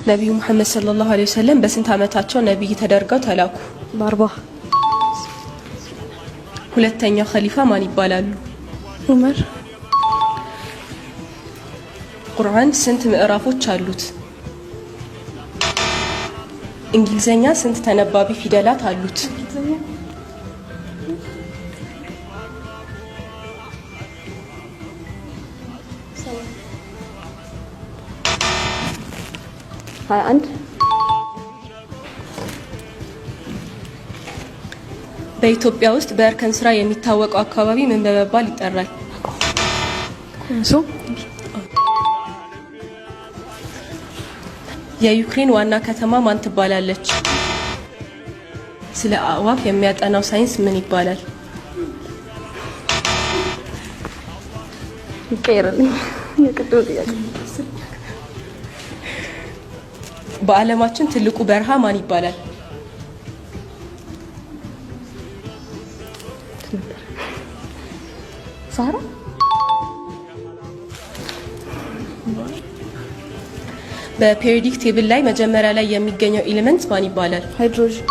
ነብዩ መሐመድ ሰለላሁ ዐለይሂ ወሰለም በስንት ዓመታቸው ነብይ ተደርገው ተላኩ? በ40 ሁለተኛው ኸሊፋ ማን ይባላሉ? ዑመር። ቁርአን ስንት ምዕራፎች አሉት? እንግሊዘኛ ስንት ተነባቢ ፊደላት አሉት? አንድ በኢትዮጵያ ውስጥ በእርከን ስራ የሚታወቀው አካባቢ ምን በመባል ይጠራል? ኮንሶ። የዩክሬን ዋና ከተማ ማን ትባላለች? ስለ አዕዋፍ የሚያጠናው ሳይንስ ምን ይባላል? ይቀየርልኝ የቅድም ጥያቄ። በዓለማችን ትልቁ በረሃ ማን ይባላል? ሳራ። በፔሪዮዲክ ቴብል ላይ መጀመሪያ ላይ የሚገኘው ኤሌመንት ማን ይባላል? ሃይድሮጅን።